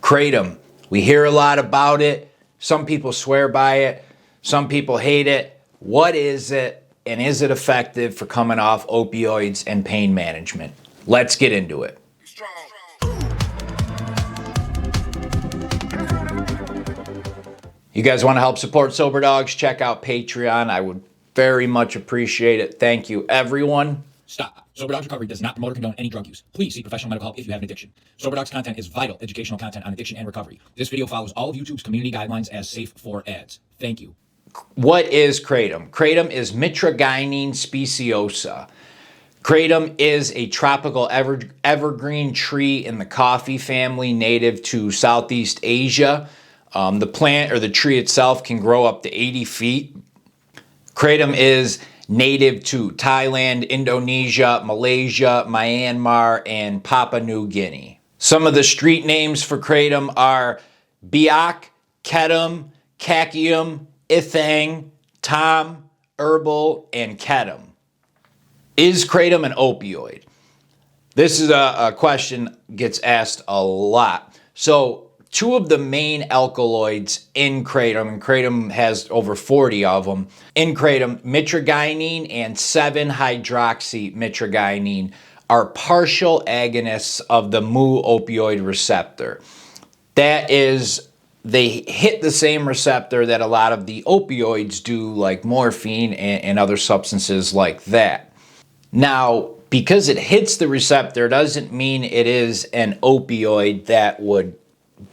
Kratom. We hear a lot about it. Some people swear by it. Some people hate it. What is it? And is it effective for coming off opioids and pain management? Let's get into it. You guys want to help support Soberdogs? Check out Patreon. I would very much appreciate it. Thank you, everyone. Stop. Soberdogs Recovery does not promote or condone any drug use. Please seek professional medical help if you have an addiction. Soberdogs content is vital educational content on addiction and recovery. This video follows all of YouTube's community guidelines as safe for ads. Thank you. What is Kratom? Kratom is Mitragynine speciosa. Kratom is a tropical evergreen tree in the coffee family native to Southeast Asia. The plant or the tree itself can grow up to 80 feet. Kratom is native to Thailand, Indonesia, Malaysia, Myanmar, and Papua New Guinea. Some of the street names for Kratom are Biak, Ketum, Kakium, Ithang, Tom, Herbal, and Ketum. Is Kratom an opioid? This is a question gets asked a lot. So two of the main alkaloids in Kratom, and Kratom has over 40 of them, in Kratom, mitragynine and 7-hydroxymitragynine are partial agonists of the mu opioid receptor. That is, they hit the same receptor that a lot of the opioids do, like morphine and other substances like that. Now, because it hits the receptor doesn't mean it is an opioid that would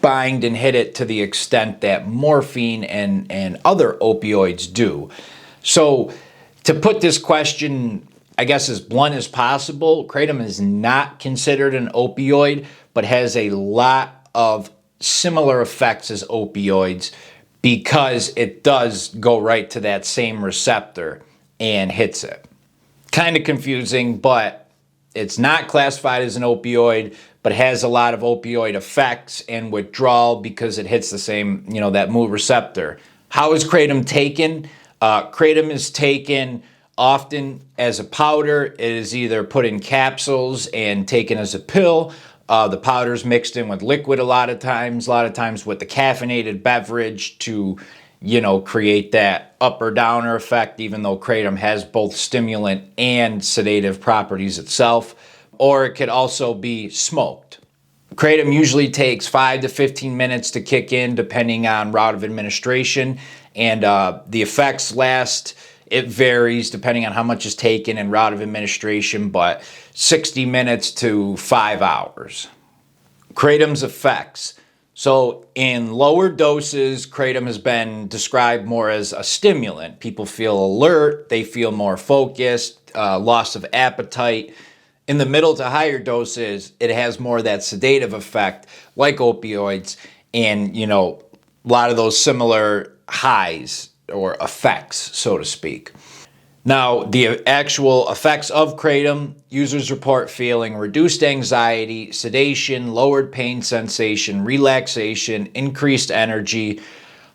bind and hit it to the extent that morphine and other opioids do. So to put this question, I guess, as blunt as possible, Kratom is not considered an opioid, but has a lot of similar effects as opioids because it does go right to that same receptor and hits it. Kind of confusing, but it's not classified as an opioid, but has a lot of opioid effects and withdrawal because it hits the same, that mu receptor. How is Kratom taken? Kratom is taken often as a powder. It is either put in capsules and taken as a pill. The powder is mixed in with liquid a lot of times with the caffeinated beverage to, create that up or downer effect, even though Kratom has both stimulant and sedative properties itself. Or it could also be smoked. Kratom usually takes 5 to 15 minutes to kick in, depending on route of administration. And the effects it varies depending on how much is taken and route of administration, but 60 minutes to 5 hours. Kratom's effects. So in lower doses, Kratom has been described more as a stimulant. People feel alert, they feel more focused, loss of appetite. In the middle to higher doses, it has more of that sedative effect like opioids and, a lot of those similar highs or effects, so to speak. Now, the actual effects of Kratom, users report feeling reduced anxiety, sedation, lowered pain sensation, relaxation, increased energy,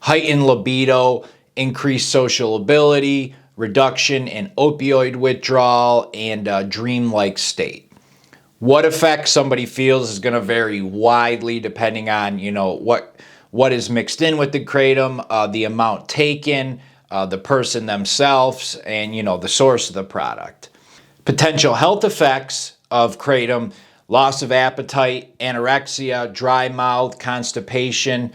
heightened libido, increased social ability, reduction in opioid withdrawal, and a dreamlike state. What effects somebody feels is going to vary widely depending on, what is mixed in with the Kratom, the amount taken, the person themselves, and, the source of the product. Potential health effects of Kratom: loss of appetite, anorexia, dry mouth, constipation,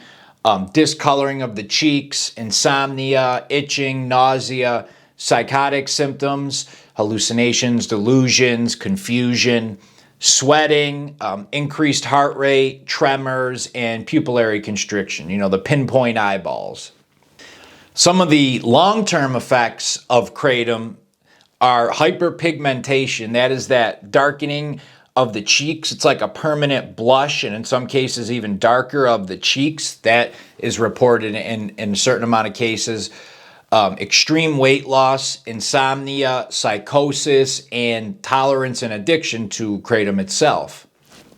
discoloring of the cheeks, insomnia, itching, nausea, psychotic symptoms, hallucinations, delusions, confusion, sweating, increased heart rate, tremors, and pupillary constriction, the pinpoint eyeballs. Some of the long-term effects of Kratom are hyperpigmentation. That is that darkening of the cheeks. It's like a permanent blush, and in some cases even darker of the cheeks. That is reported in a certain amount of cases. Extreme weight loss, insomnia, psychosis, and tolerance and addiction to Kratom itself.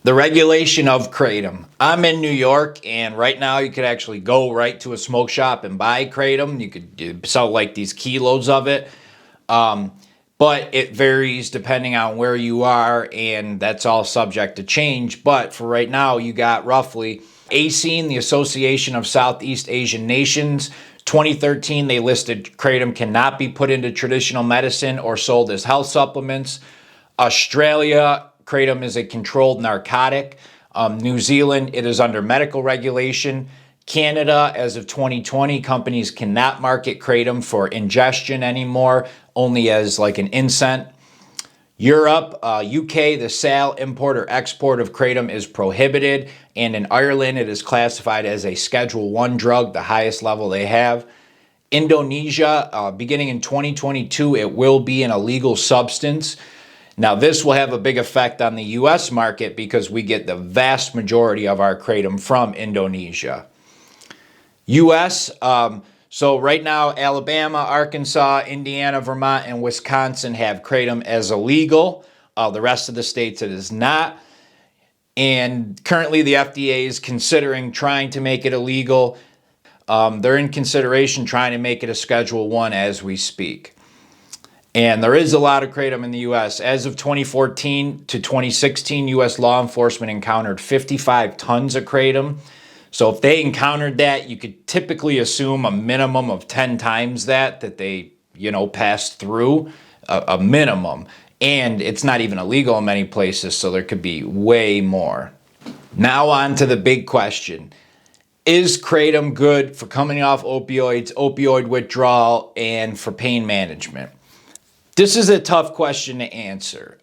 The regulation of Kratom. I'm in New York, and right now you could actually go right to a smoke shop and buy Kratom. You could sell like these kilos of it. But it varies depending on where you are, and that's all subject to change. But for right now, you got roughly ASEAN, the Association of Southeast Asian Nations, 2013, they listed Kratom cannot be put into traditional medicine or sold as health supplements. Australia, Kratom is a controlled narcotic. New Zealand, it is under medical regulation. Canada, as of 2020, companies cannot market Kratom for ingestion anymore, only as like an incense. Europe, UK, the sale, import, or export of Kratom is prohibited, and in Ireland, it is classified as a Schedule 1 drug, the highest level they have. Indonesia, beginning in 2022, it will be an illegal substance. Now, this will have a big effect on the U.S. market because we get the vast majority of our Kratom from Indonesia. U.S., so right now, Alabama, Arkansas, Indiana, Vermont, and Wisconsin have Kratom as illegal. The rest of the states, it is not. And currently, the FDA is considering trying to make it illegal. They're in consideration trying to make it a Schedule 1 as we speak. And there is a lot of Kratom in the U.S. As of 2014 to 2016, U.S. law enforcement encountered 55 tons of Kratom. So if they encountered that, you could typically assume a minimum of 10 times that they, passed through, a minimum. And it's not even illegal in many places, so there could be way more. Now on to the big question. Is Kratom good for coming off opioids, opioid withdrawal, and for pain management? This is a tough question to answer.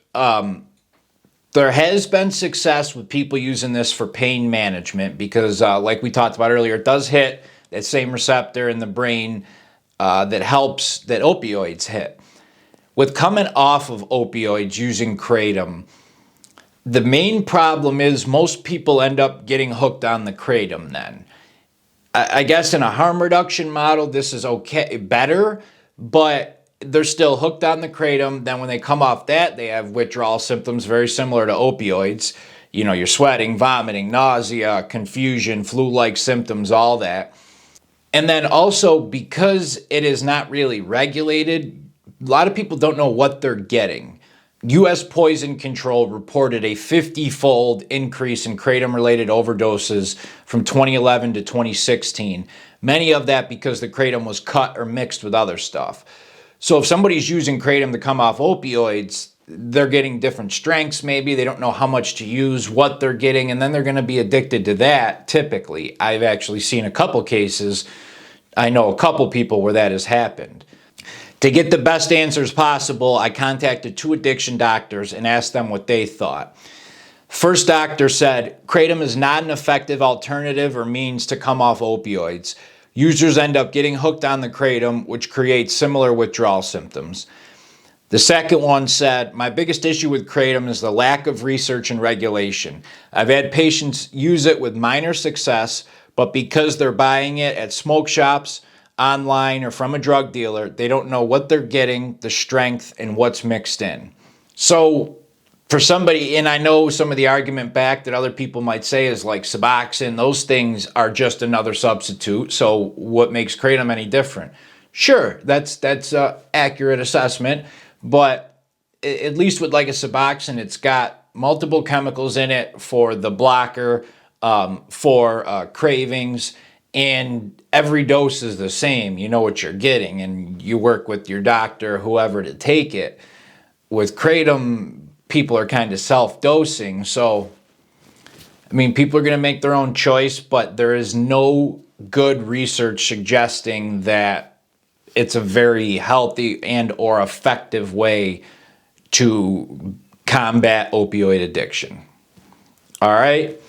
There has been success with people using this for pain management because, like we talked about earlier, it does hit that same receptor in the brain that opioids hit. With coming off of opioids using Kratom, the main problem is most people end up getting hooked on the Kratom then. I guess in a harm reduction model, this is okay, better, but they're still hooked on the Kratom. Then when they come off that, they have withdrawal symptoms very similar to opioids. You're sweating, vomiting, nausea, confusion, flu-like symptoms, all that. And then also, because it is not really regulated, a lot of people don't know what they're getting. U.S. Poison Control reported a 50-fold increase in Kratom-related overdoses from 2011 to 2016. Many of that because the Kratom was cut or mixed with other stuff. So if somebody's using Kratom to come off opioids, they're getting different strengths maybe. They don't know how much to use, what they're getting, and then they're going to be addicted to that typically. I've actually seen a couple cases. I know a couple people where that has happened. To get the best answers possible, I contacted 2 addiction doctors and asked them what they thought. First doctor said, Kratom is not an effective alternative or means to come off opioids. Users end up getting hooked on the Kratom, which creates similar withdrawal symptoms. The second one said, my biggest issue with Kratom is the lack of research and regulation. I've had patients use it with minor success, but because they're buying it at smoke shops, online, or from a drug dealer, they don't know what they're getting, the strength, and what's mixed in. So for somebody, and I know some of the argument back that other people might say is like Suboxone, those things are just another substitute. So what makes Kratom any different? Sure, that's an accurate assessment, but at least with like a Suboxone, it's got multiple chemicals in it for the blocker, for cravings, and every dose is the same. You know what you're getting, and you work with your doctor, whoever, to take it. With Kratom, people are kind of self-dosing, so people are going to make their own choice, but there is no good research suggesting that it's a very healthy and or effective way to combat opioid addiction. All right,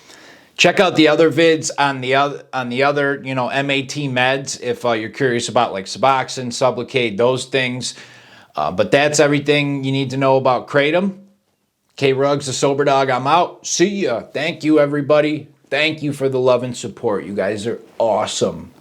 check out the other vids on the other MAT meds if you're curious about like Suboxone, Sublocade, those things. But that's everything you need to know about Kratom. K Ruggs, the Soberdog, I'm out. See ya. Thank you, everybody. Thank you for the love and support. You guys are awesome.